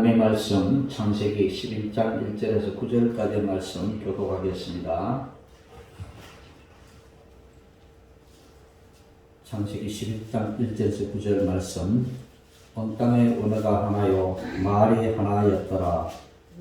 하나님의 말씀 창세기 11장 1절에서 9절까지의 말씀 교독하겠습니다. 창세기 11장 1절에서 9절 말씀. 온 땅의 언어가 하나요 말이 하나였더라.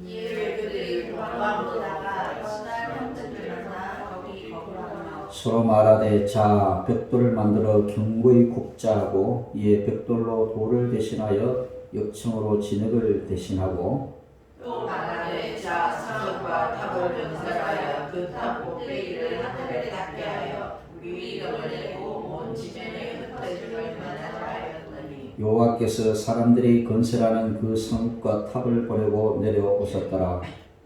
이를 그들이 동방보다가 신할 형제들 만나 거기 거부하며 서로 말하되 자 벽돌을 만들어 견고히 굽자하고 이에 벽돌로 돌을 대신하여 역청으로 진흙을 대신하고 또 말하되 자 성읍과 탑을 건설하여 그 탑 꼭대기를 하늘에 닿게 하여 위력을 내고 온 지면에 흩어질 만하자 하였더니 여호와께서 사람들이 건설하는 그 성읍과 탑을 보려고 내려오셨더라.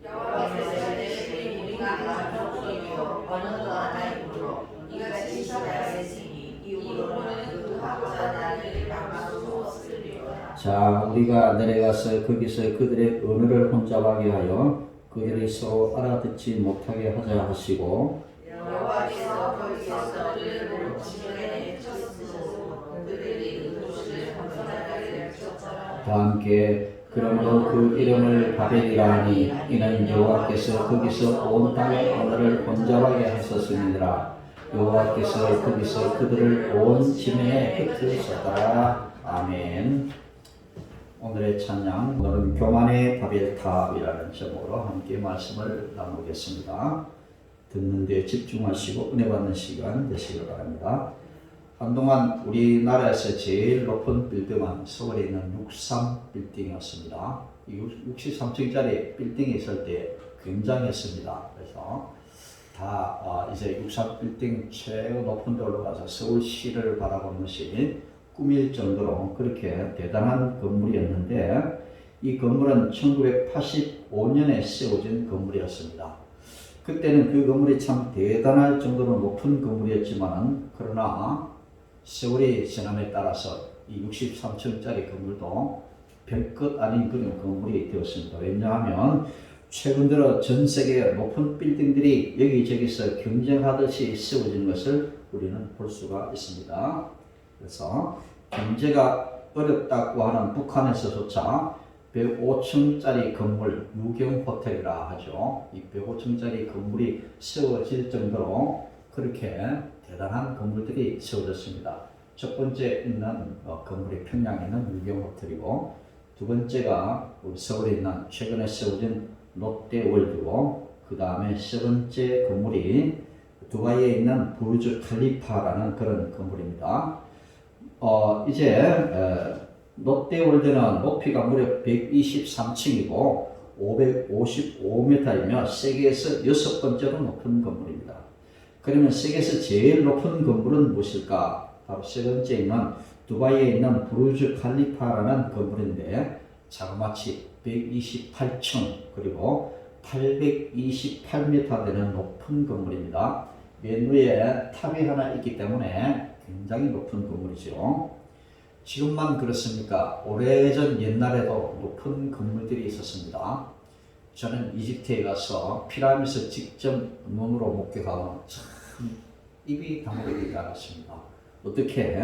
여호와께서 이르시되 우리가 하나뿐이요 언어도 하나이므로 이같이 시작하였으니 이후로는 그 하고자 나를 막아서 쓰리로다. 자 우리가 내려가서 거기서 그들의 언어를 혼잡하게 하여 그들이 서로 알아듣지 못하게 하자 하시고 여호와께서 거기서 그들을 지면에 쳤으셔서 그들이 그 도시를 건설하기를 쳤더라. 다 함께 그러므로 그 이름을 바벨이라 하니 이는 여호와께서 거기서 온 땅의 언어를 혼잡하게 하셨음이니라. 여호와께서 거기서 그들을 온 지면에 흩으셨더라. 아멘. 오늘의 찬양, 오늘은 교만의 바벨탑이라는 제목으로 함께 말씀을 나누겠습니다. 듣는 데 집중하시고 은혜 받는 시간 되시길 바랍니다. 한동안 우리나라에서 제일 높은 빌딩은 서울에 있는 63 빌딩이었습니다. 이 63층짜리 빌딩이 있을 때 굉장했습니다. 그래서 다 이제 63 빌딩 최고 높은 데 올라가서 서울시를 바라보는 것이 꿈일 정도로 그렇게 대단한 건물이었는데 이 건물은 1985년에 세워진 건물이었습니다. 그때는 그 건물이 참 대단할 정도로 높은 건물이었지만 그러나 세월이 지남에 따라서 이 63층짜리 건물도 별것 아닌 그런 건물이 되었습니다. 왜냐하면 최근 들어 전 세계 높은 빌딩들이 여기저기서 경쟁하듯이 세워진 것을 우리는 볼 수가 있습니다. 그래서 경제가 어렵다고 하는 북한에서조차 105층짜리 건물, 유경호텔이라 하죠. 이 105층짜리 건물이 세워질 정도로 그렇게 대단한 건물들이 세워졌습니다. 첫 번째 있는 건물이 평양에 있는 유경호텔이고 두 번째가 우리 서울에 있는 최근에 세워진 롯데월드고 그 다음에 세 번째 건물이 두바이에 있는 부르즈 칼리파라는 그런 건물입니다. 이제 롯데월드는 높이가 무려 123층이고 555m이며 세계에서 6번째로 높은 건물입니다. 그러면 세계에서 제일 높은 건물은 무엇일까? 바로 세 번째 있는 두바이에 있는 부르즈 칼리파라는 건물인데 자그마치 128층 그리고 828m 되는 높은 건물입니다. 맨 위에 탑이 하나 있기 때문에 굉장히 높은 건물이죠. 지금만 그렇습니까? 오래전 옛날에도 높은 건물들이 있었습니다. 저는 이집트에 가서 피라미드 직접 눈으로 목격하고 참 입이 다물어지지 않았습니다. 어떻게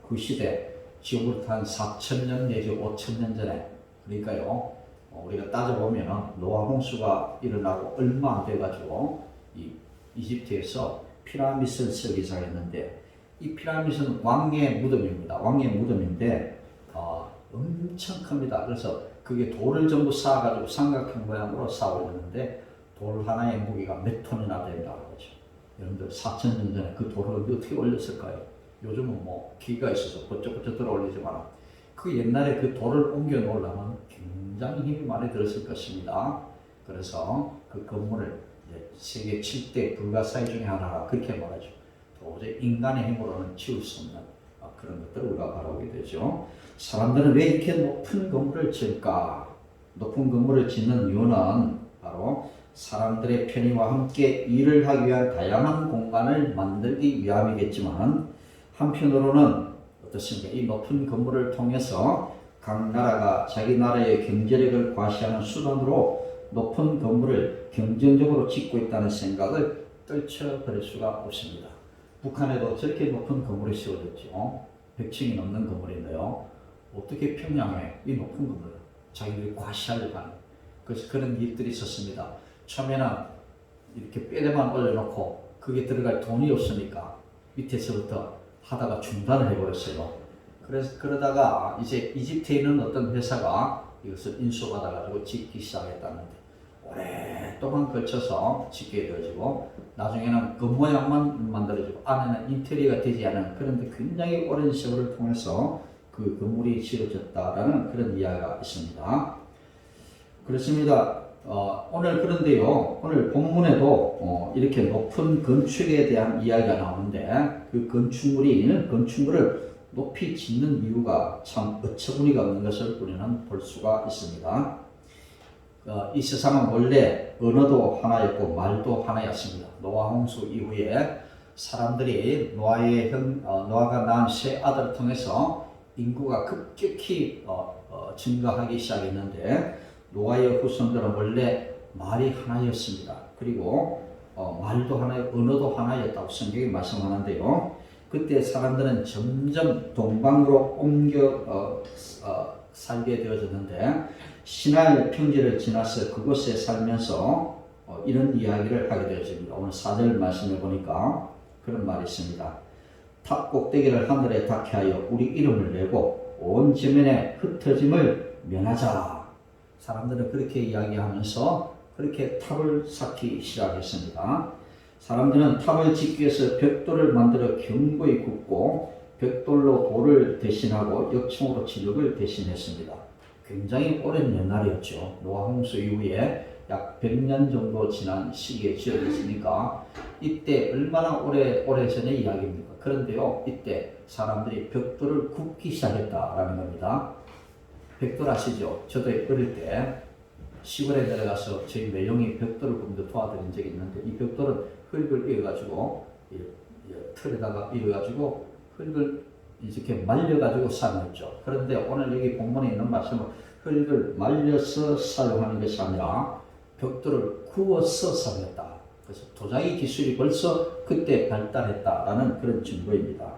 그 시대 지금부터 한 4,000년 내지 5,000년 전에 그러니까요 우리가 따져보면 노아 홍수가 일어나고 얼마 안 돼가지고 이 이집트에서 피라미드를 세우기 시작했는데 이 피라미드는 왕의 무덤입니다. 왕의 무덤인데 엄청 큽니다. 그래서 그게 돌을 전부 쌓아가지고 삼각형 모양으로 쌓아 올렸는데 돌 하나의 무게가 몇 톤이나 된다고 하죠. 여러분들 4,000년 전에 그 돌을 어떻게 올렸을까요? 요즘은 뭐 기계가 있어서 버쩍버쩍 들어 올리지만 그 옛날에 그 돌을 옮겨 놓으려면 굉장히 힘이 많이 들었을 것입니다. 그래서 그 건물을 세계 7대 불가사의 중에 하나라 그렇게 말하죠. 도저히 인간의 힘으로는 지을 수 없는 그런 것들을 우리가 바라보게 되죠. 사람들은 왜 이렇게 높은 건물을 지을까? 높은 건물을 짓는 이유는 바로 사람들의 편의와 함께 일을 하기 위한 다양한 공간을 만들기 위함이겠지만 한편으로는 어떻습니까? 이 높은 건물을 통해서 각 나라가 자기 나라의 경제력을 과시하는 수단으로 높은 건물을 경쟁적으로 짓고 있다는 생각을 떨쳐버릴 수가 없습니다. 북한에도 저렇게 높은 건물이 세워졌죠. 100층이 넘는 건물인데요. 어떻게 평양에 이 높은 건물을 자기들이 과시하려고 하는 그래서 그런 일들이 있었습니다. 처음에는 이렇게 뼈대만 올려놓고 그게 들어갈 돈이 없으니까 밑에서부터 하다가 중단을 해버렸어요. 그래서 그러다가 이제 이집트에 있는 어떤 회사가 이것을 인수받아가지고 짓기 시작했다는데 오랫동안 걸쳐서 짓게 되어지고 나중에는 겉모양만 만들어지고 안에는 인테리어가 되지 않은 그런데 굉장히 오랜 세월을 통해서 그 건물이 지어졌다라는 그런 이야기가 있습니다. 그렇습니다. 오늘 그런데요, 오늘 본문에도 이렇게 높은 건축에 대한 이야기가 나오는데 그 건축물을 높이 짓는 이유가 참 어처구니가 없는 것을 우리는 볼 수가 있습니다. 이 세상은 원래 언어도 하나였고 말도 하나였습니다. 노아 홍수 이후에 사람들이 노아가 낳은 세 아들을 통해서 인구가 급격히 증가하기 시작했는데 노아의 후손들은 원래 말이 하나였습니다. 그리고 말도 하나요, 언어도 하나였다고 성경이 말씀하는데요. 그때 사람들은 점점 동방으로 옮겨 살게 되어졌는데 시나이 평지를 지나서 그곳에 살면서 이런 이야기를 하게 되어집니다. 오늘 4절 말씀을 보니까 그런 말이 있습니다. 탑 꼭대기를 하늘에 닿게 하여 우리 이름을 내고 온 지면에 흩어짐을 면하자. 사람들은 그렇게 이야기하면서 그렇게 탑을 쌓기 시작했습니다. 사람들은 탑을 짓기 위해서 벽돌을 만들어 견고히 굽고 벽돌로 돌을 대신하고 역청으로 진흙을 대신했습니다. 굉장히 오랜 옛날이었죠. 노아 홍수 이후에 약 100년 정도 지난 시기에 지어졌으니까 이때 얼마나 오래전의 이야기입니까? 그런데요, 이때 사람들이 벽돌을 굽기 시작했다라는 겁니다. 벽돌 아시죠? 저도 어릴 때 시골에 내려가서 저희 매형이 벽돌을 굽는 도와드린 적이 있는데 이 벽돌은 흙을 이어가지고 틀에다가 이어가지고 흙을 이렇게 말려가지고 사용했죠. 그런데 오늘 여기 본문에 있는 말씀은 흙을 말려서 사용하는 것이 아니라 벽돌을 구워서 사용했다. 그래서 도자기 기술이 벌써 그때 발달했다라는 그런 증거입니다.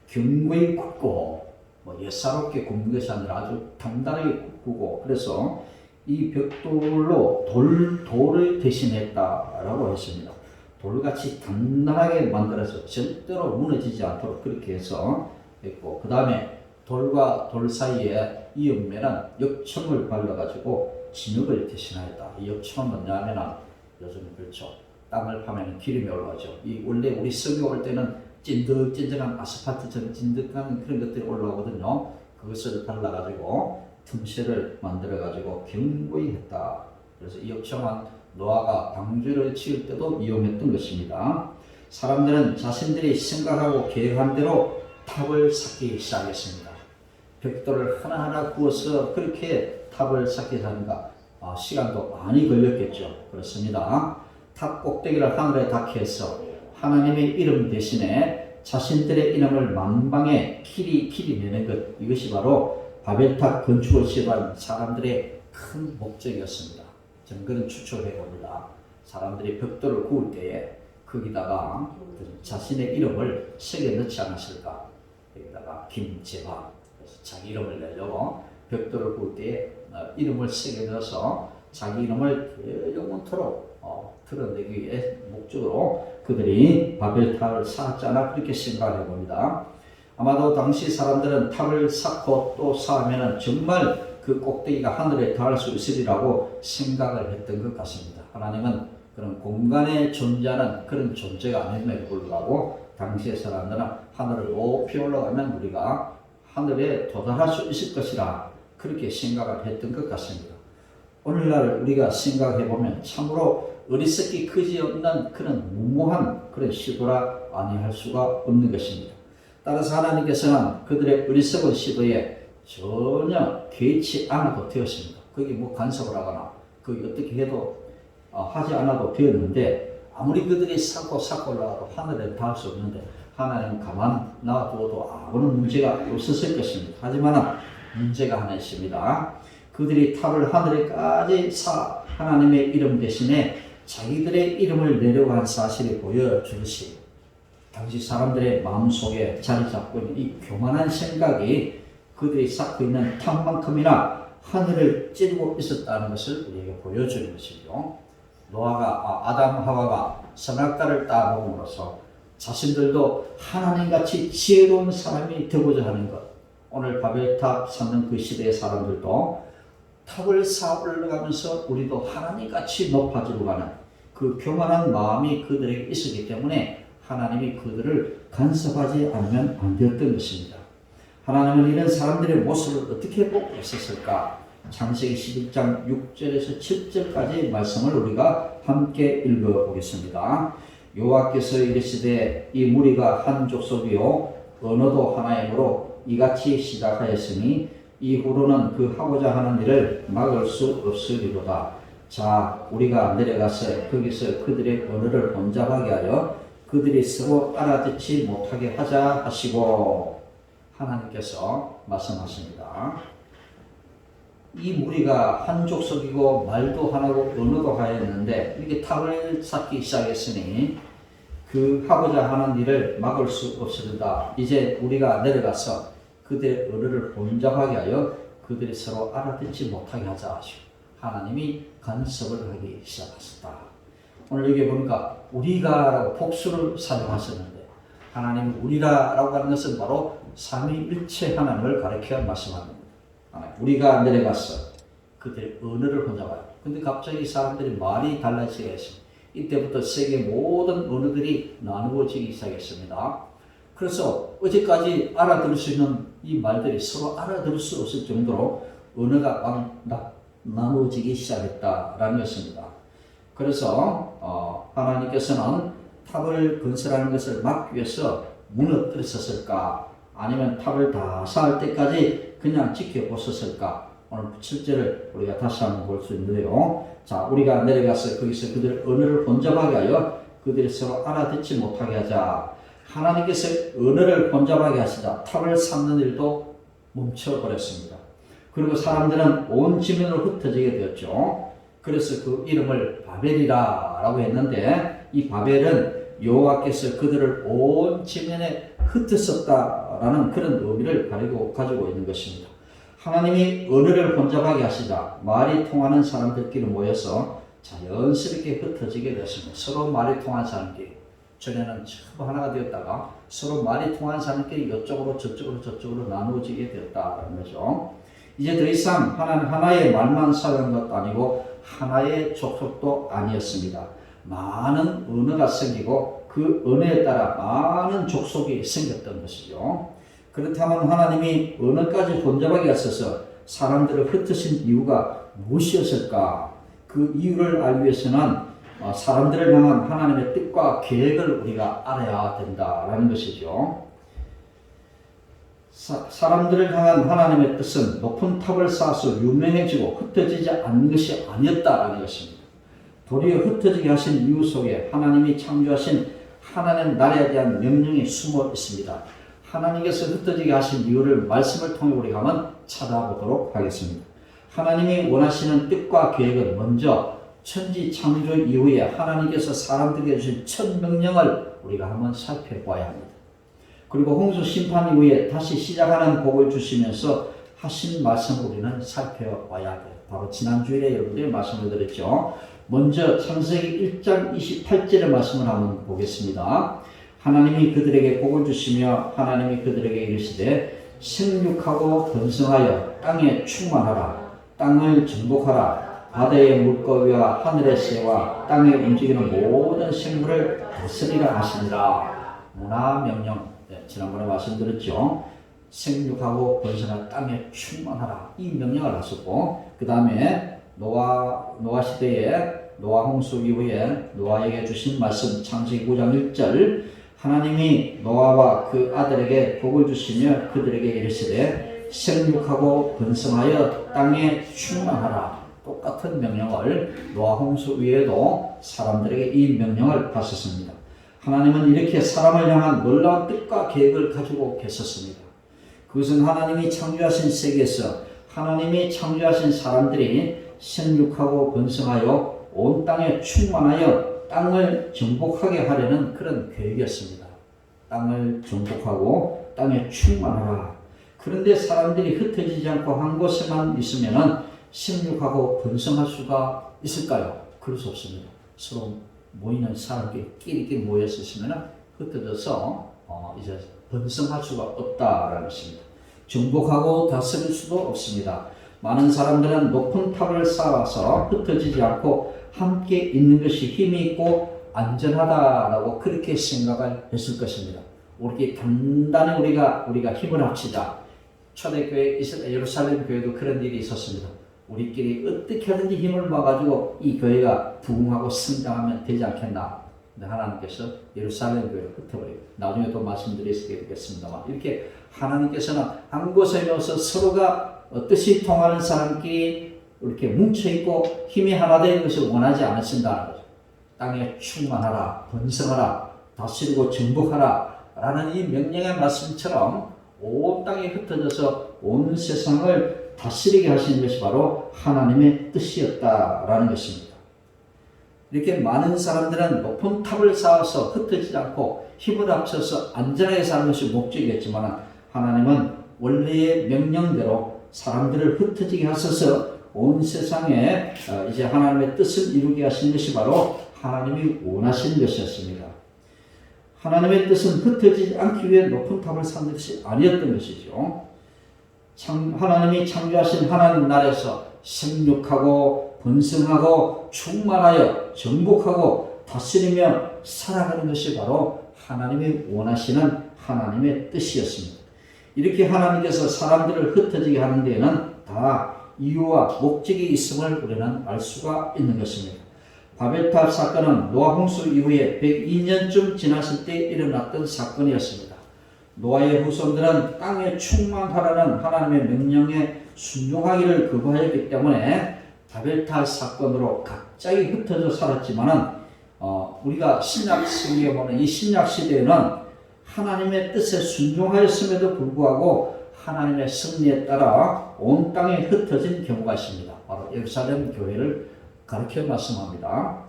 견고히 굽고 예사롭게 굽는 것이 아니라 아주 단단하게 굽고 그래서 이 벽돌로 돌을 대신했다라고 했습니다. 돌같이 단단하게 만들어서 절대로 무너지지 않도록 그렇게 해서 했고 그 다음에 돌과 돌 사이에 이 옆면은 역청을 발라가지고 진흙을 대신하였다. 이 역청은 뭐냐면은 요즘 그렇죠. 땅을 파면 기름이 올라오죠. 이 원래 우리 석유 올 때는 찐득찐득한 아스팔트처럼 찐득한 그런 것들이 올라오거든요. 그것을 발라가지고 틈새를 만들어가지고 견고히 했다. 그래서 이 역청은 노아가 방주를 지을 때도 이용했던 것입니다. 사람들은 자신들이 생각하고 계획한 대로 탑을 쌓기 시작했습니다. 벽돌을 하나하나 구워서 그렇게 탑을 쌓기 하니까 시간도 많이 걸렸겠죠. 그렇습니다. 탑 꼭대기를 하늘에 닿게 해서 하나님의 이름 대신에 자신들의 이름을 만방에 길이 내는 것, 이것이 바로 바벨탑 건축을 시도한 사람들의 큰 목적이었습니다. 저는 그런 추측을 해봅니다. 사람들이 벽돌을 구울 때에 거기다가 자신의 이름을 새겨 넣지 않았을까. 여기다가 김재환, 그래서 자기 이름을 내려고 벽돌을 구울 때에 이름을 새겨 넣어서 자기 이름을 영원토록 드러내기 위해 목적으로 그들이 바벨탑을 쌓았잖아 그렇게 생각을 해봅니다. 아마도 당시 사람들은 탑을 쌓고 또 쌓으면 정말 그 꼭대기가 하늘에 닿을 수 있으리라고 생각을 했던 것 같습니다. 하나님은 그런 공간에 존재하는 그런 존재가 아님에도 불구하고 당시의 사람들은 하늘을 높이 올라가면 우리가 하늘에 도달할 수 있을 것이라 그렇게 생각을 했던 것 같습니다. 오늘날 우리가 생각해보면 참으로 어리석기 그지없는 그런 무모한 그런 시도라 아니할 수가 없는 것입니다. 따라서 하나님께서는 그들의 어리석은 시도에 전혀 개의치 않아도 되었습니다. 그게 뭐 간섭을 하거나 그게 어떻게 해도 하지 않아도 되었는데 아무리 그들이 쌓고 올라가도 하늘에 닿을 수 없는데 하나님은 가만 놔두어도 아무런 문제가 없었을 것입니다. 하지만 문제가 하나 있습니다. 그들이 탑을 하늘에까지 쌓아 하나님의 이름 대신에 자기들의 이름을 내려고 한 사실이 보여주듯이 당시 사람들의 마음속에 자리 잡고 있는 이 교만한 생각이 그들이 쌓고 있는 탑만큼이나 하늘을 찌르고 있었다는 것을 우리에게 보여주는 것이죠. 아담 하와가 선악과를 따먹음으로써 자신들도 하나님같이 지혜로운 사람이 되고자 하는 것. 오늘 바벨탑 쌓는 그 시대의 사람들도 탑을 쌓아 올라가면서 우리도 하나님같이 높아지려 가는 그 교만한 마음이 그들에게 있었기 때문에 하나님이 그들을 간섭하지 않으면 안 되었던 것입니다. 하나님은 이런 사람들의 모습을 어떻게 보고 있었을까? 창세기 11장 6절에서 7절까지 말씀을 우리가 함께 읽어보겠습니다. 여호와께서 이르시되 이 무리가 한 족속이요 언어도 하나이므로 이같이 시작하였으니 이후로는 그 하고자 하는 일을 막을 수 없으리로다. 자, 우리가 내려가서 거기서 그들의 언어를 혼잡하게 하여 그들이 서로 알아듣지 못하게 하자 하시고 하나님께서 말씀하십니다. 이 무리가 한 족속이고 말도 하나고 언어도 하였는데 이렇게 탑을 쌓기 시작했으니 그 하고자 하는 일을 막을 수 없으리다. 이제 우리가 내려가서 그들의 언어를 혼잡하게 하여 그들이 서로 알아듣지 못하게 하자 하시고 하나님이 간섭을 하기 시작하셨다. 오늘 여기 보니까 우리가라고 복수를 사용하셨는데 하나님 우리가라고 하는 것은 바로 삼위일체 하나님을 가리켜 말씀합니다. 우리가 내려가서 그들의 언어를 혼잡하여. 근데 갑자기 사람들이 말이 달라지게 했습니다. 이때부터 세계 모든 언어들이 나누어지기 시작했습니다. 그래서 어제까지 알아들을 수 있는 이 말들이 서로 알아들을 수 없을 정도로 언어가 나누어지기 시작했다라는 것입니다. 그래서 하나님께서는 탑을 건설하는 것을 막기 위해서 무너뜨렸었을까? 아니면 탑을 다 쌓을 때까지 그냥 지켜보셨을까? 오늘 7절을 우리가 다시 한번 볼 수 있는데요. 자, 우리가 내려가서 거기서 그들의 언어를 혼잡하게 하여 그들이 서로 알아듣지 못하게 하자. 하나님께서 언어를 혼잡하게 하시자 탑을 쌓는 일도 멈춰버렸습니다. 그리고 사람들은 온 지면으로 흩어지게 되었죠. 그래서 그 이름을 바벨이라고 했는데 이 바벨은 여호와께서 그들을 온 지면에 흩었었다라는 그런 의미를 가지고 있는 것입니다. 하나님이 언어를 혼잡하게 하시자 말이 통하는 사람들끼리 모여서 자연스럽게 흩어지게 되었습니다. 서로 말이 통한 사람끼리. 전에는 전부 하나가 되었다가 서로 말이 통한 사람끼리 이쪽으로 저쪽으로 나누어지게 되었다는 거죠. 이제 더 이상 하나는 하나의 말만 사용한 것도 아니고 하나의 족속도 아니었습니다. 많은 언어가 생기고 그 언어에 따라 많은 족속이 생겼던 것이죠. 그렇다면 하나님이 언어까지 혼잡하게 하셔서 사람들을 흩으신 이유가 무엇이었을까? 그 이유를 알기 위해서는 사람들을 향한 하나님의 뜻과 계획을 우리가 알아야 된다라는 것이죠. 사람들을 향한 하나님의 뜻은 높은 탑을 쌓아서 유명해지고 흩어지지 않는 것이 아니었다라는 것입니다. 도리어 흩어지게 하신 이유 속에 하나님이 창조하신 하나님 나라에 대한 명령이 숨어 있습니다. 하나님께서 흩어지게 하신 이유를 말씀을 통해 우리가 한번 찾아보도록 하겠습니다. 하나님이 원하시는 뜻과 계획은 먼저 천지 창조 이후에 하나님께서 사람들에게 주신 첫 명령을 우리가 한번 살펴봐야 합니다. 그리고 홍수 심판 이후에 다시 시작하는 복을 주시면서 하신 말씀을 우리는 살펴봐야 돼요. 바로 지난주에 여러분들이 말씀을 드렸죠. 먼저 창세기 1장 28절의 말씀을 한번 보겠습니다. 하나님이 그들에게 복을 주시며 하나님이 그들에게 이르시되 생육하고 번성하여 땅에 충만하라. 땅을 정복하라. 바다의 물고기와 하늘의 새와 땅에 움직이는 모든 생물을 다스리라 하시니라. 문화명령, 지난번에 말씀드렸죠. 생육하고 번성하라. 땅에 충만하라. 이 명령을 하셨고 그 다음에 노아 시대에 노아 홍수 이후에 노아에게 주신 말씀 창세기 9장 1절 하나님이 노아와 그 아들에게 복을 주시며 그들에게 이르시되 생육하고 번성하여 땅에 충만하라. 똑같은 명령을 노아 홍수 위에도 사람들에게 이 명령을 하셨습니다. 하나님은 이렇게 사람을 향한 놀라운 뜻과 계획을 가지고 계셨습니다. 그것은 하나님이 창조하신 세계에서 하나님이 창조하신 사람들이 생육하고 번성하여 온 땅에 충만하여 땅을 정복하게 하려는 그런 계획이었습니다. 땅을 정복하고 땅에 충만하라. 그런데 사람들이 흩어지지 않고 한 곳에만 있으면은 생육하고 번성할 수가 있을까요? 그럴 수 없습니다. 서로 모이는 사람끼리 모여서 있으면은 흩어져서 이제 번성할 수가 없다라는 것입니다. 정복하고 다스릴 수도 없습니다. 많은 사람들은 높은 탑을 쌓아서 흩어지지 않고 함께 있는 것이 힘이 있고 안전하다라고 그렇게 생각을 했을 것입니다. 우리 단단히 우리가 힘을 합치자. 초대교회 예루살렘 교회도 그런 일이 있었습니다. 우리끼리 어떻게 하든지 힘을 모아가지고 이 교회가 부흥하고 성장하면 되지 않겠나. 근데 하나님께서 예루살렘 교회를 흩어버리고 나중에 또 말씀드리겠습니다만 이렇게 하나님께서는 한 곳에 모여서 서로가 뜻이 통하는 사람끼리 이렇게 뭉쳐있고 힘이 하나 되는 것을 원하지 않으신다는 거죠. 땅에 충만하라, 번성하라, 다스리고 정복하라 라는 이 명령의 말씀처럼 온 땅에 흩어져서 온 세상을 다스리게 하시는 것이 바로 하나님의 뜻이었다라는 것입니다. 이렇게 많은 사람들은 높은 탑을 쌓아서 흩어지지 않고 힘을 합쳐서 안전하게 사는 것이 목적이었지만 하나님은 원래의 명령대로 사람들을 흩어지게 하셔서 온 세상에 이제 하나님의 뜻을 이루게 하신 것이 바로 하나님이 원하시는 것이었습니다. 하나님의 뜻은 흩어지지 않기 위해 높은 탑을 쌓는 것이 아니었던 것이죠. 하나님이 창조하신 하나님 나라에서 생육하고 번성하고 충만하여 정복하고 다스리며 살아가는 것이 바로 하나님이 원하시는 하나님의 뜻이었습니다. 이렇게 하나님께서 사람들을 흩어지게 하는 데에는 다 이유와 목적이 있음을 우리는 알 수가 있는 것입니다. 바벨탑 사건은 노아 홍수 이후에 102년쯤 지났을 때 일어났던 사건이었습니다. 노아의 후손들은 땅에 충만하라는 하나님의 명령에 순종하기를 거부하였기 때문에 바벨탑 사건으로 갑자기 흩어져 살았지만은 우리가 신약 성경에 보면 이 신약 시대에는 하나님의 뜻에 순종하였음에도 불구하고 하나님의 섭리에 따라 온 땅에 흩어진 경우가 있습니다. 바로 예루살렘 교회를 가르쳐 말씀합니다.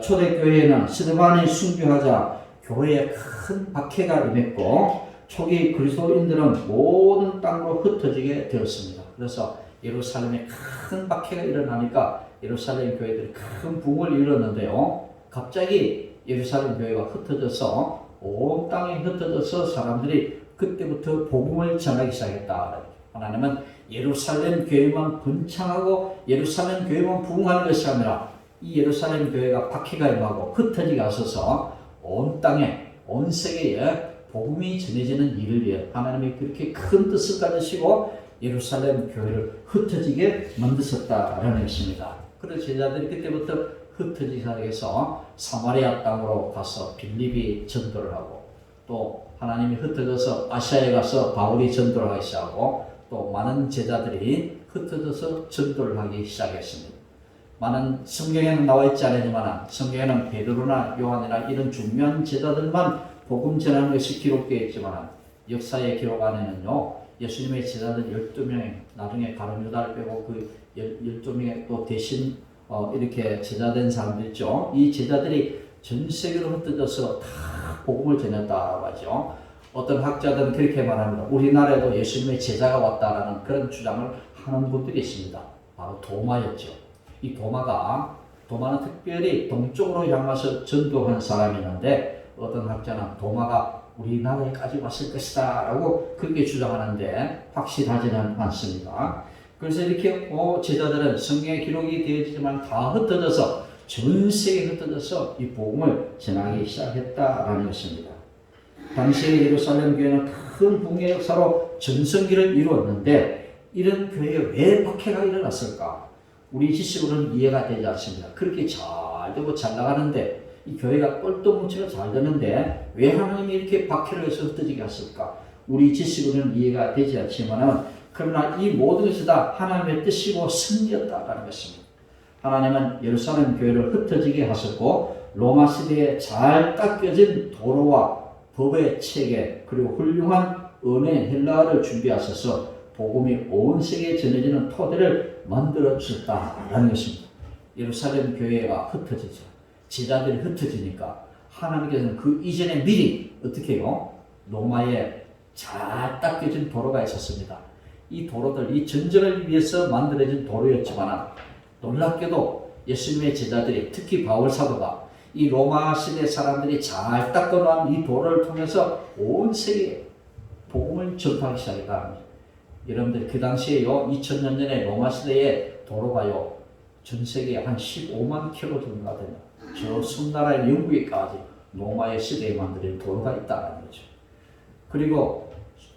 초대교회에는 스데반이 순교하자 교회에 큰 박해가 임했고 초기 그리스도인들은 모든 땅으로 흩어지게 되었습니다. 그래서 예루살렘에 큰 박해가 일어나니까 예루살렘 교회들이 큰 부흥을 이뤘는데요. 갑자기 예루살렘 교회가 흩어져서 온 땅에 흩어져서 사람들이 그때부터 복음을 전하기 시작했다. 하나님은 예루살렘 교회만 번창하고 예루살렘 교회만 부흥하는 것이 아니라 이 예루살렘 교회가 박해가 임하고 흩어지게 하셔서 온 땅에 온 세계에 복음이 전해지는 일을 위해 하나님이 그렇게 큰 뜻을 가지시고 예루살렘 교회를 흩어지게 만드셨다라는 것입니다. 그래서 제자들이 그때부터 흩어지기 시작해서 사마리아 땅으로 가서 빌립이 전도를 하고 또 하나님이 흩어져서 아시아에 가서 바울이 전도를 하기 시작하고 또 많은 제자들이 흩어져서 전도를 하기 시작했습니다. 많은 성경에는 나와 있지 않지만 성경에는 베드로나 요한이나 이런 중요한 제자들만 복음 전하는 것이 기록되어 있지만 역사의 기록 안에는요 예수님의 제자들 12명 나중에 가룟 유다를 빼고 그 12명의 또 대신 이렇게 제자된 사람들 있죠. 이 제자들이 전 세계로 흩어져서 다 복음을 전했다고 하죠. 어떤 학자들은 그렇게 말합니다. 우리나라에도 예수님의 제자가 왔다라는 그런 주장을 하는 분들이 있습니다. 바로 도마였죠. 이 도마는 특별히 동쪽으로 향해서 전도한 사람이었는데 어떤 학자는 도마가 우리나라에까지 왔을 것이다 라고 그렇게 주장하는데 확실하지는 않습니다. 그래서 이렇게 제자들은 성경에 기록이 되어지지만 다 흩어져서 전 세계에 흩어져서 이 복음을 전하기 시작했다라는 것입니다. 당시에 예루살렘 교회는 큰 붕의 역사로 전성기를 이루었는데 이런 교회에 왜 박해가 일어났을까? 우리 지식으로는 이해가 되지 않습니다. 그렇게 잘 되고 잘 나가는데 이 교회가 똘똘뭉치가 잘 되는데 왜 하나님이 이렇게 박해를 해서 흩어지게 했을까? 우리 지식으로는 이해가 되지 않지만 그러나 이 모든 것이 다 하나님의 뜻이고 승리였다라는 것입니다. 하나님은 예루살렘 교회를 흩어지게 하셨고 로마 시대에 잘 깎여진 도로와 법의 체계 그리고 훌륭한 은혜 헬라어를 준비하셔서 복음이 온 세계에 전해지는 토대를 만들어 주셨다라는 것입니다. 예루살렘 교회가 흩어지죠. 제자들이 흩어지니까 하나님께서는 그 이전에 미리 어떻게 해요? 로마의 잘 닦여진 도로가 있었습니다. 이 도로들, 이 전쟁을 위해서 만들어진 도로였지만 놀랍게도 예수님의 제자들이, 특히 바울 사도가 이 로마 시대 사람들이 잘 닦아놓은 이 도로를 통해서 온 세계에 복음을 전파하기 시작했다. 여러분들 그 당시에요, 2000년 전에 로마 시대의 도로가요, 전 세계에 한 15만 킬로 정도가 됩니다. 저 섬나라의 영국에까지 로마의 시대에 만들어진 도로가 있다는 거죠. 그리고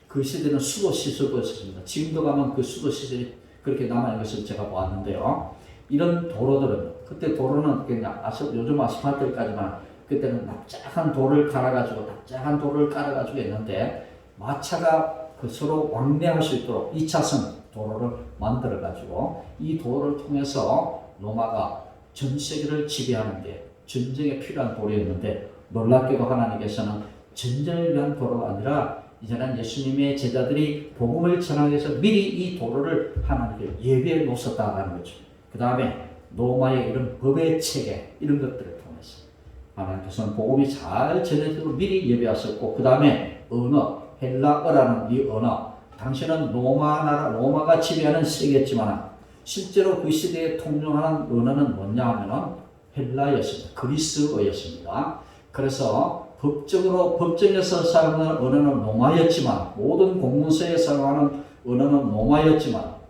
그 시대는 수도 시설도 있었습니다. 지금도 가면 그 수도 시설이 그렇게 남아있는 것을 제가 보았는데요. 이런 도로들은, 그때 도로는 그냥 요즘 아스팔트까지만, 그때는 납작한 돌을 갈아가지고, 납작한 돌을 깔아가지고 했는데, 마차가 그 서로 왕래할 수 있도록 2차선 도로를 만들어가지고, 이 도로를 통해서 로마가 전 세계를 지배하는 게 전쟁에 필요한 도로였는데, 놀랍게도 하나님께서는 전쟁을 위한 도로가 아니라 이제는 예수님의 제자들이 복음을 전하기 위해서 미리 이 도로를 하나님께 예비해 놓으셨다는 거죠. 그 다음에 로마의 이런 법의 체계, 이런 것들을 통해서 하나님께서는 복음이 잘 전해지도록 미리 예비하셨고, 그 다음에 언어, 헬라어라는 이 언어, 당시는 로마가 지배하는 세계였지만 실제로 그 시대에 통용하는 언어는 뭐냐 하면은 헬라였습니다. 그리스어였습니다. 그래서 법정에서 사용하는 언어는 로마였지만, 모든 공문서에 사용하는 언어는 로마였지만,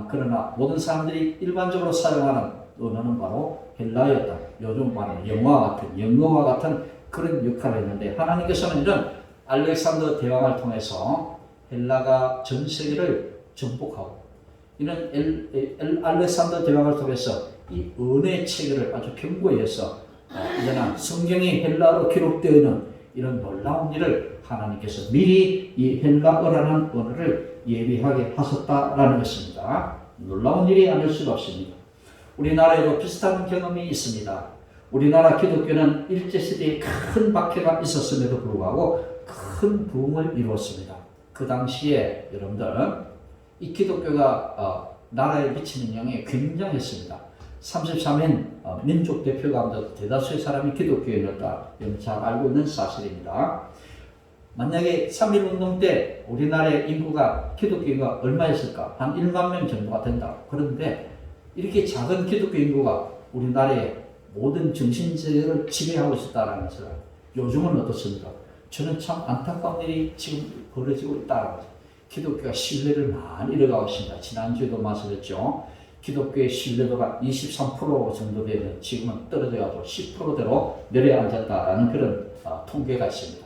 그러나 모든 사람들이 일반적으로 사용하는 언어는 바로 헬라였다. 요즘 말하는 영어와 같은 그런 역할을 했는데, 하나님께서는 이런 알렉산더 대왕을 통해서 헬라가 전 세계를 정복하고, 이런 알렉산더 대왕을 통해서 이 언어의 체계를 아주 견고해서 이제는 성경이 헬라어로 기록되어 있는 이런 놀라운 일을 하나님께서 미리 이 헬라어라는 언어를 예비하게 하셨다라는 것입니다. 놀라운 일이 아닐 수가 없습니다. 우리나라에도 비슷한 경험이 있습니다. 우리나라 기독교는 일제시대에 큰 박해가 있었음에도 불구하고 큰 부흥을 이루었습니다. 그 당시에 여러분들 이 기독교가 나라에 미치는 영향이 굉장했습니다. 33인 민족 대표 가운데 대다수의 사람이 기독교인이었다. 이건 잘 알고 있는 사실입니다. 만약에 3.1운동 때 우리나라의 인구가 기독교인가 얼마였을까? 한 1만 명 정도가 된다. 그런데 이렇게 작은 기독교 인구가 우리나라의 모든 정신세계를 지배하고 있었다는 것을 요즘은 어떻습니까? 저는 참 안타까운 일이 지금 벌어지고 있다는 거죠. 기독교가 신뢰를 많이 잃어가고 있습니다. 지난주에도 말씀드렸죠. 기독교의 신뢰도가 23% 정도 되면 지금은 떨어져가지고 10%대로 내려앉았다라는 그런 통계가 있습니다.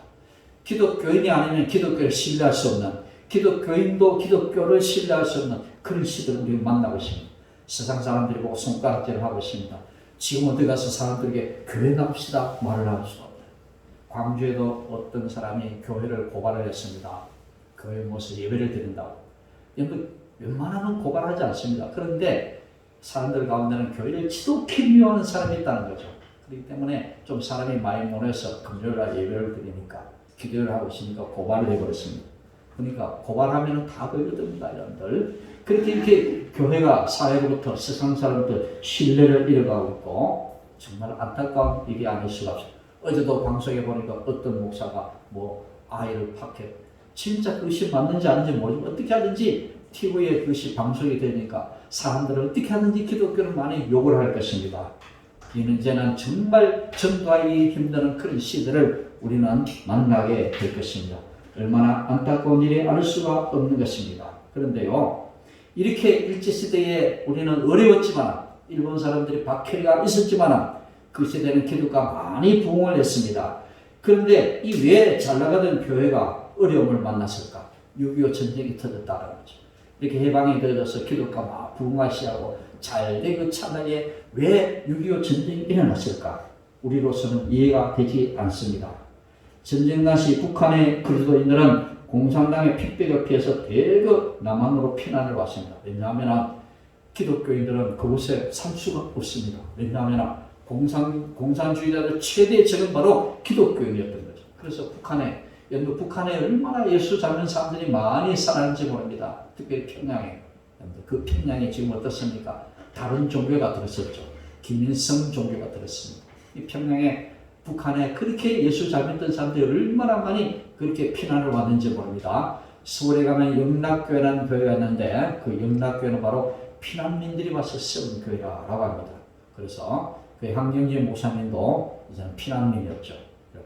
기독교인이 아니면 기독교를 신뢰할 수 없는, 기독교인도 기독교를 신뢰할 수 없는 그런 시대를 우리가 만나고 있습니다. 세상 사람들이 보고 손가락질을 하고 있습니다. 지금 어디 가서 사람들에게 교회 나옵시다 말을 할 수가 없어요. 광주에도 어떤 사람이 교회를 고발을 했습니다. 교회 모여서 예배를 드린다고. 웬만하면 고발하지 않습니다. 그런데 사람들 가운데는 교회를 지독히 미워하는 사람이 있다는 거죠. 그렇기 때문에 좀 사람이 많이 모여서 금요일날 예배를 드리니까, 기도를 하고 있으니까 고발을 해버렸습니다. 그러니까 고발하면 다 걸려듭니다, 여러분들. 그렇게 이렇게 교회가 사회로부터, 세상 사람부터 신뢰를 잃어가고 있고, 정말 안타까운 일이 아닐 수가 없어요. 어제도 방송에 보니까 어떤 목사가 아이를 박해, 진짜 그것이 맞는지 아닌지 모르지만 어떻게 하든지 TV에 그것이 방송이 되니까 사람들은 어떻게 하든지 기독교를 많이 욕을 할 것입니다. 이제는 정말 전도하기 힘든 그런 시대를 우리는 만나게 될 것입니다. 얼마나 안타까운 일이 아닐 수가 없는 것입니다. 그런데요, 이렇게 일제시대에 우리는 어려웠지만, 일본 사람들이 박해가 있었지만 그 시대는 기독교가 많이 부흥을 했습니다. 그런데 이 왜 잘 나가던 교회가 어려움을 만났을까? 6.25 전쟁이 터졌다는 거죠. 이렇게 해방이 되어져서 기독교가 막 부흥하기 시작하고 잘된 그 찰나에 왜 6.25 전쟁이 일어났을까? 우리로서는 이해가 되지 않습니다. 전쟁 당시 북한의 그리스도인들은 공산당의 핍박을 피해서 대거 남한으로 피난을 왔습니다. 왜냐하면 기독교인들은 그곳에 살 수가 없습니다. 왜냐하면 공산주의자들 최대의 적은 바로 기독교인이었던 거죠. 그래서 북한에 얼마나 예수 잡는 사람들이 많이 살았는지 모릅니다. 특별히 평양에. 그 평양에 지금 어떻습니까? 다른 종교가 들었었죠. 김일성 종교가 들었습니다. 이 평양에 북한에 그렇게 예수 잘 믿던 사람들이 얼마나 많이 그렇게 피난을 왔는지 모릅니다. 서울에 가면 영락교회라는 교회가 있는데 그 영락교회는 바로 피난민들이 와서 세운 교회라고 합니다. 그래서 그 황경진 목사님도 이제는 피난민이었죠.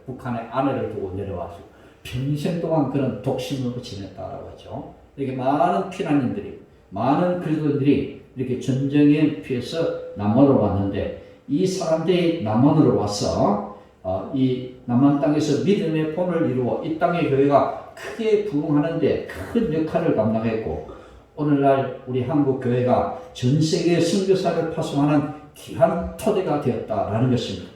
북한에 아내를 두고 내려와서 평생 동안 그런 독신으로 지냈다라고 하죠. 이렇게 많은 피난민들이, 많은 그리스도인들이 이렇게 전쟁에 피해서 남한으로 왔는데 이 사람들이 남한으로 와서 이 남한 땅에서 믿음의 본을 이루어 이 땅의 교회가 크게 부흥하는데 큰 역할을 감당했고 오늘날 우리 한국 교회가 전 세계 선교사를 파송하는 귀한 토대가 되었다라는 것입니다.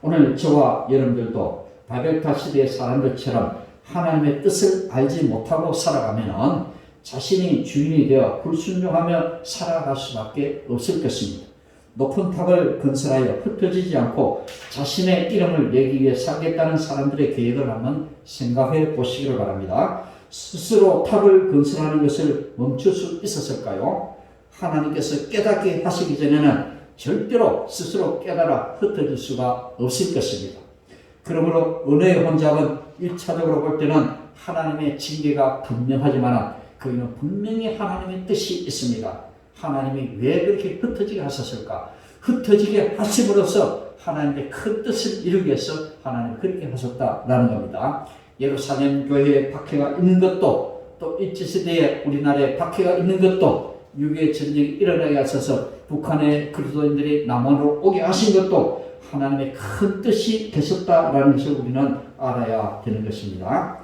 오늘 저와 여러분들도 바벨탑 시대의 사람들처럼 하나님의 뜻을 알지 못하고 살아가면 자신이 주인이 되어 불순종하며 살아갈 수밖에 없을 것입니다. 높은 탑을 건설하여 흩어지지 않고 자신의 이름을 내기 위해 살겠다는 사람들의 계획을 한번 생각해 보시기를 바랍니다. 스스로 탑을 건설하는 것을 멈출 수 있었을까요? 하나님께서 깨닫게 하시기 전에는 절대로 스스로 깨달아 흩어질 수가 없을 것입니다. 그러므로 은혜의 혼잡은 1차적으로 볼 때는 하나님의 징계가 분명하지만 거기는 분명히 하나님의 뜻이 있습니다. 하나님이 왜 그렇게 흩어지게 하셨을까? 흩어지게 하심으로써 하나님의 큰 뜻을 이루기 위해서 하나님이 그렇게 하셨다라는 겁니다. 예루살렘 교회에 박해가 있는 것도 또 일제시대에 우리나라에 박해가 있는 것도 6.25 전쟁이 일어나게 하셔서 북한의 그리스도인들이 남한으로 오게 하신 것도 하나님의 큰 뜻이 되셨다라는 것을 우리는 알아야 되는 것입니다.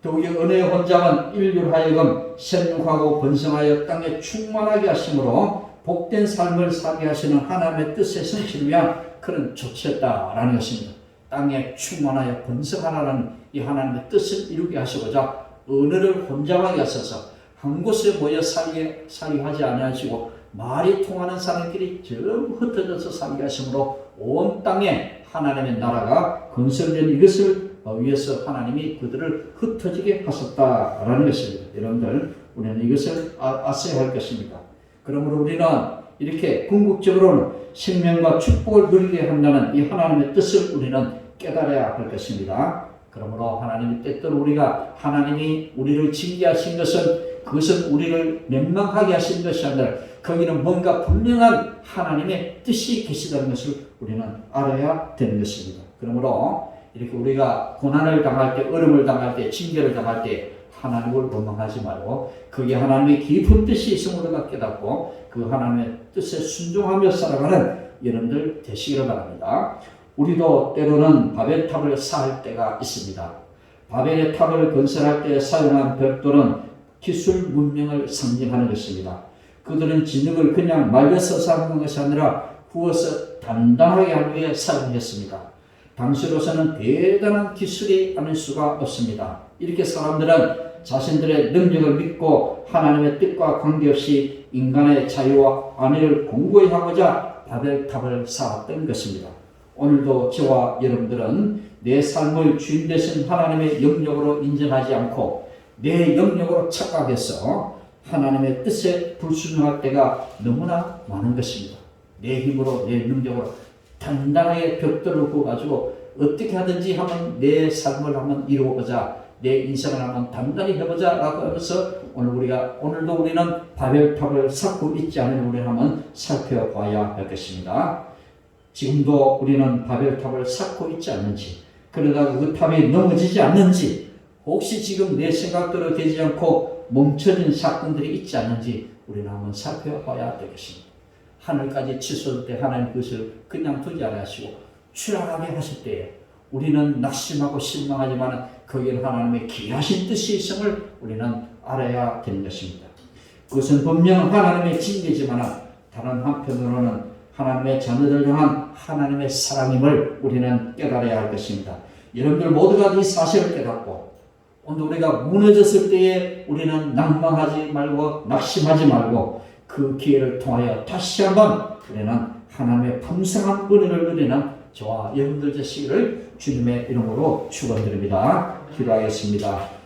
더욱이 은혜의 혼잡은 인류를 하여금 생육하고 번성하여 땅에 충만하게 하심으로 복된 삶을 살게 하시는 하나님의 뜻의 성취를 위한 그런 조치였다라는 것입니다. 땅에 충만하여 번성하라는 이 하나님의 뜻을 이루게 하시고자 은혜를 혼잡하게 하셔서 한 곳에 모여 살게 하지 아니하시고 말이 통하는 사람끼리 전부 흩어져서 살게 하심으로 온 땅에 하나님의 나라가 건설된 이것을 위해서 하나님이 그들을 흩어지게 하셨다라는 것입니다. 여러분들 우리는 이것을 아셔야 할 것입니다. 그러므로 우리는 이렇게 궁극적으로는 생명과 축복을 누리게 한다는 이 하나님의 뜻을 우리는 깨달아야 할 것입니다. 그러므로 하나님의 때때로 우리가 하나님이 우리를 징계하신 것은 그것은 우리를 멸망하게 하신 것이 아니라 거기는 뭔가 분명한 하나님의 뜻이 계시다는 것을 우리는 알아야 되는 것입니다. 그러므로 이렇게 우리가 고난을 당할 때, 어려움을 당할 때, 징계를 당할 때 하나님을 원망하지 말고 거기에 하나님의 깊은 뜻이 있음을 우리가 깨닫고 그 하나님의 뜻에 순종하며 살아가는 여러분들 되시기를 바랍니다. 우리도 때로는 바벨탑을 쌓을 때가 있습니다. 바벨의 탑을 건설할 때 사용한 벽돌은 기술 문명을 상징하는 것입니다. 그들은 진흙을 그냥 말려서 사용한 것이 아니라 구워서 단단하게 하기 위해 사용했습니다. 당시로서는 대단한 기술이 아닐 수가 없습니다. 이렇게 사람들은 자신들의 능력을 믿고 하나님의 뜻과 관계없이 인간의 자유와 안위를 공고히 하고자 바벨탑을 쌓았던 것입니다. 오늘도 저와 여러분들은 내 삶을 주인 되신 하나님의 영역으로 인정하지 않고 내 영역으로 착각해서 하나님의 뜻에 불순종할 때가 너무나 많은 것입니다. 내 힘으로 내 능력으로 단단하게 벽돌을 구워가지고 어떻게 하든지 한번 내 삶을 한번 이루어보자, 내 인생을 한번 단단히 해보자 라고 하면서 오늘도 우리는 바벨탑을 쌓고 있지 않은 우리를 한번 살펴봐야 할 것입니다. 지금도 우리는 바벨탑을 쌓고 있지 않는지, 그러다가 그 탑이 넘어지지 않는지, 혹시 지금 내 생각대로 되지 않고 멈춰진 사건들이 있지 않는지 우리는 한번 살펴봐야 되겠습니다. 하늘까지 치솟을 때 하나님 그것을 그냥 두지 않으시고 추락하게 하실 때에 우리는 낙심하고 실망하지만 거기에는 하나님의 귀하신 뜻이 있음을 우리는 알아야 되는 것입니다. 그것은 분명 하나님의 징계지만 다른 한편으로는 하나님의 자녀들 향한 하나님의 사랑임을 우리는 깨달아야 할 것입니다. 여러분들 모두가 이 사실을 깨닫고 오늘 우리가 무너졌을 때에 우리는 낭망하지 말고 낙심하지 말고 그 기회를 통하여 다시 한번 우리는 하나님의 풍성한 은혜를 누리는 저와 여러분들 되시기를 주님의 이름으로 축원드립니다. 기도하겠습니다.